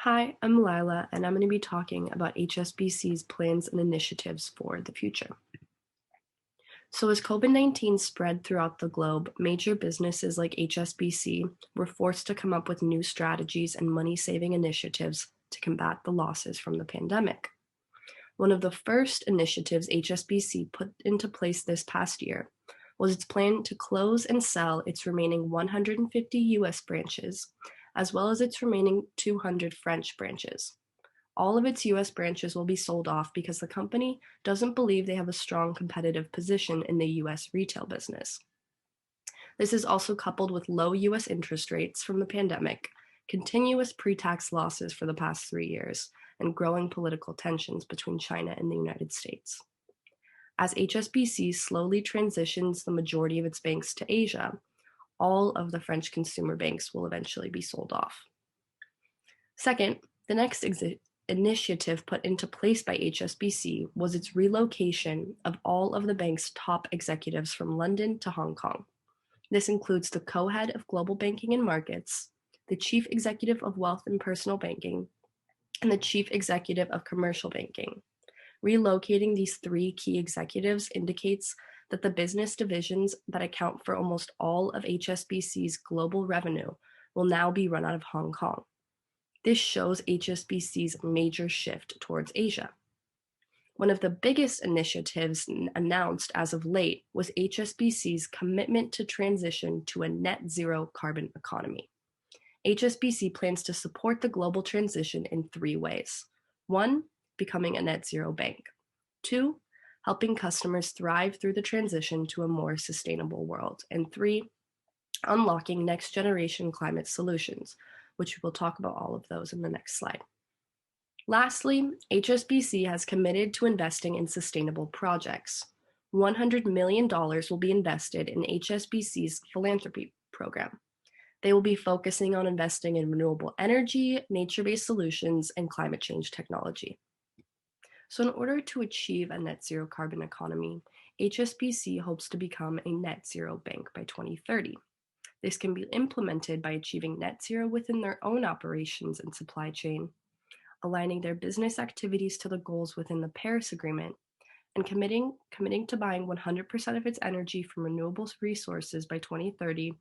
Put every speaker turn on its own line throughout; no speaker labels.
Hi, I'm Lila, and I'm going to be talking about HSBC's plans and initiatives for the future. So, as COVID-19 spread throughout the globe, major businesses like HSBC were forced to come up with new strategies and money saving initiatives to combat the losses from the pandemic. One of the first initiatives HSBC put into place this past year was its plan to close and sell its remaining 150 US branches, as well as its remaining 200 French branches. All of its US branches will be sold off because the company doesn't believe they have a strong competitive position in the US retail business. This is also coupled with low US interest rates from the pandemic, continuous pre-tax losses for the past 3 years, and growing political tensions between China and the United States. As HSBC slowly transitions the majority of its banks to Asia, all of the French consumer banks will eventually be sold off. Second, the next initiative put into place by HSBC was its relocation of all of the bank's top executives from London to Hong Kong. This includes the co-head of global banking and markets, the chief executive of wealth and personal banking, and the chief executive of commercial banking. Relocating these three key executives indicates that the business divisions that account for almost all of HSBC's global revenue will now be run out of Hong Kong. This shows HSBC's major shift towards Asia. One of the biggest initiatives announced as of late was HSBC's commitment to transition to a net zero carbon economy. HSBC plans to support the global transition in three ways. One, becoming a net zero bank. Two, helping customers thrive through the transition to a more sustainable world. And three, unlocking next generation climate solutions, which we'll talk about all of those in the next slide. Lastly, HSBC has committed to investing in sustainable projects. $100 million will be invested in HSBC's philanthropy program. They will be focusing on investing in renewable energy, nature-based solutions, and climate change technology. So in order to achieve a net zero carbon economy, HSBC hopes to become a net zero bank by 2030. This can be implemented by achieving net zero within their own operations and supply chain, aligning their business activities to the goals within the Paris Agreement, and committing to buying 100% of its energy from renewable resources by 2030,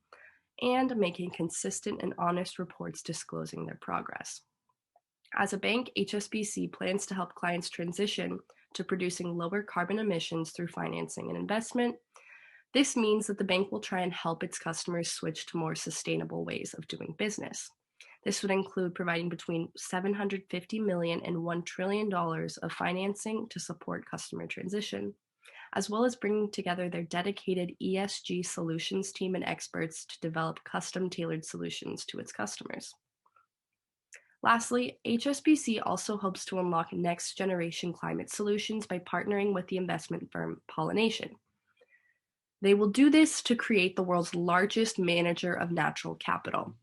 and making consistent and honest reports disclosing their progress. As a bank, HSBC plans to help clients transition to producing lower carbon emissions through financing and investment. This means that the bank will try and help its customers switch to more sustainable ways of doing business. This would include providing between $750 million and $1 trillion of financing to support customer transition, as well as bringing together their dedicated ESG solutions team and experts to develop custom-tailored solutions to its customers. Lastly, HSBC also hopes to unlock next-generation climate solutions by partnering with the investment firm Pollination. They will do this to create the world's largest manager of natural capital.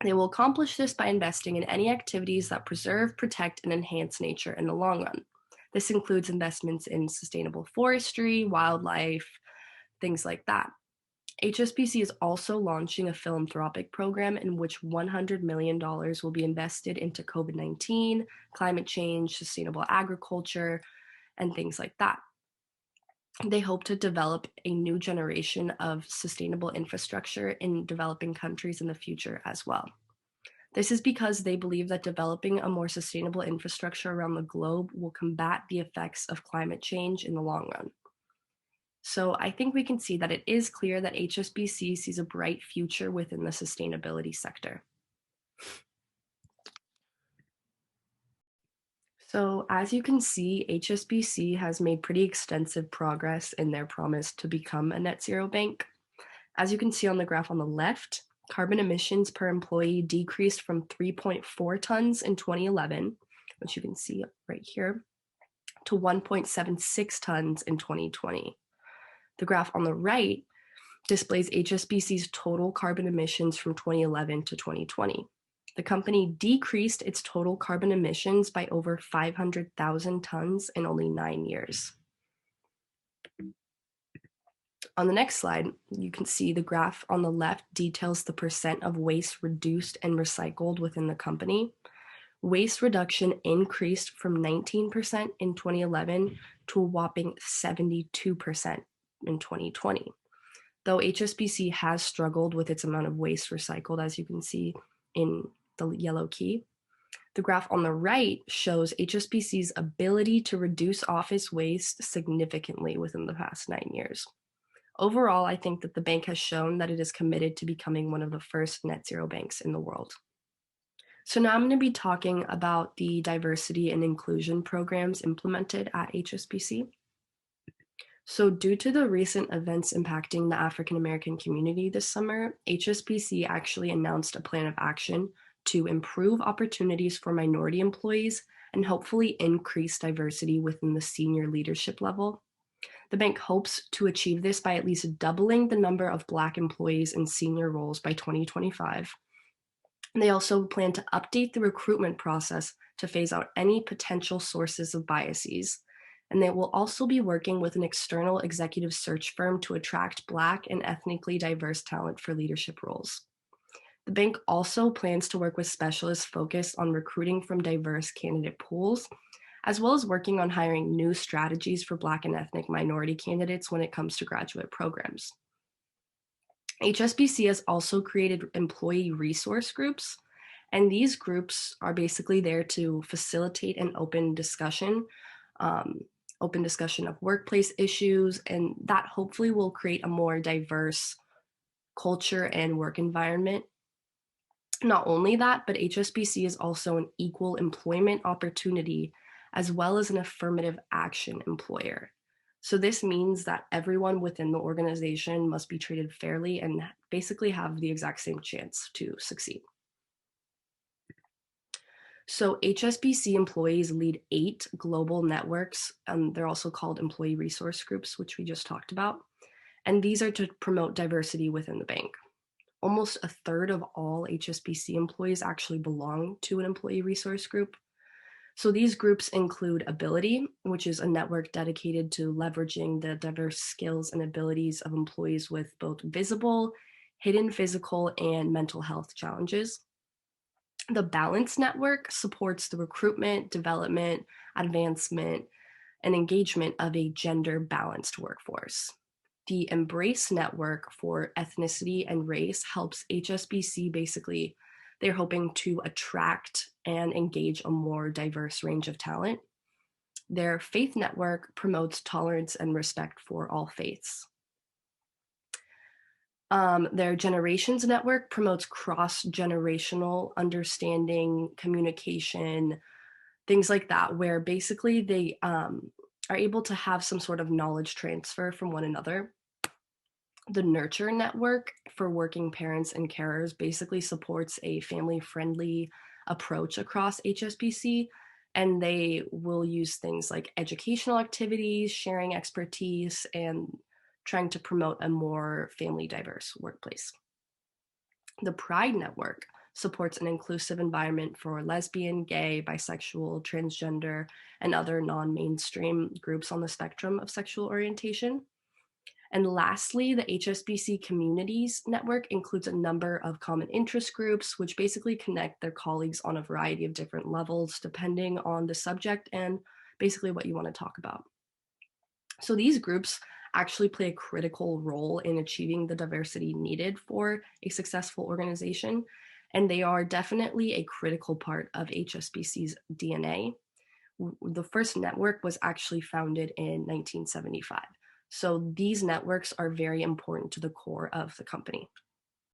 They will accomplish this by investing in any activities that preserve, protect, and enhance nature in the long run. This includes investments in sustainable forestry, wildlife, things like that. HSBC is also launching a philanthropic program in which $100 million will be invested into COVID-19, climate change, sustainable agriculture, and things like that. They hope to develop a new generation of sustainable infrastructure in developing countries in the future as well. This is because they believe that developing a more sustainable infrastructure around the globe will combat the effects of climate change in the long run. So I think we can see that it is clear that HSBC sees a bright future within the sustainability sector. So as you can see, HSBC has made pretty extensive progress in their promise to become a net zero bank. As you can see on the graph on the left, carbon emissions per employee decreased from 3.4 tons in 2011, which you can see right here, to 1.76 tons in 2020. The graph on the right displays HSBC's total carbon emissions from 2011 to 2020. The company decreased its total carbon emissions by over 500,000 tons in only 9 years. On the next slide, you can see the graph on the left details the percent of waste reduced and recycled within the company. Waste reduction increased from 19% in 2011 to a whopping 72% in 2020. Though HSBC has struggled with its amount of waste recycled, as you can see in the yellow key, the graph on the right shows HSBC's ability to reduce office waste significantly within the past 9 years. Overall, I think that the bank has shown that it is committed to becoming one of the first net zero banks in the world. So now I'm going to be talking about the diversity and inclusion programs implemented at HSBC. So due to the recent events impacting the African American community this summer, HSBC actually announced a plan of action to improve opportunities for minority employees and hopefully increase diversity within the senior leadership level. The bank hopes to achieve this by at least doubling the number of Black employees in senior roles by 2025. And they also plan to update the recruitment process to phase out any potential sources of biases. And they will also be working with an external executive search firm to attract Black and ethnically diverse talent for leadership roles. The bank also plans to work with specialists focused on recruiting from diverse candidate pools, as well as working on hiring new strategies for Black and ethnic minority candidates when it comes to graduate programs. HSBC has also created employee resource groups, and these groups are basically there to facilitate an open discussion of workplace issues, and that hopefully will create a more diverse culture and work environment. Not only that, but HSBC is also an equal employment opportunity as well as an affirmative action employer. So this means that everyone within the organization must be treated fairly and basically have the exact same chance to succeed. So HSBC employees lead 8 global networks. They're also called employee resource groups, which we just talked about. And these are to promote diversity within the bank. Almost a third of all HSBC employees actually belong to an employee resource group. So these groups include Ability, which is a network dedicated to leveraging the diverse skills and abilities of employees with both visible, hidden physical, and mental health challenges. The Balance Network supports the recruitment, development, advancement, and engagement of a gender-balanced workforce. The Embrace Network for ethnicity and race helps HSBC basically, they're hoping to attract and engage a more diverse range of talent. Their Faith Network promotes tolerance and respect for all faiths. Their Generations Network promotes cross-generational understanding, communication, things like that, where basically they are able to have some sort of knowledge transfer from one another. The Nurture Network for working parents and carers basically supports a family-friendly approach across HSBC, and they will use things like educational activities, sharing expertise, and trying to promote a more family diverse workplace. The Pride Network supports an inclusive environment for lesbian, gay, bisexual, transgender, and other non-mainstream groups on the spectrum of sexual orientation. And lastly, the HSBC Communities Network includes a number of common interest groups, which basically connect their colleagues on a variety of different levels, depending on the subject and basically what you want to talk about. So these groups actually play a critical role in achieving the diversity needed for a successful organization, and they are definitely a critical part of HSBC's DNA. The first network was actually founded in 1975. So these networks are very important to the core of the company.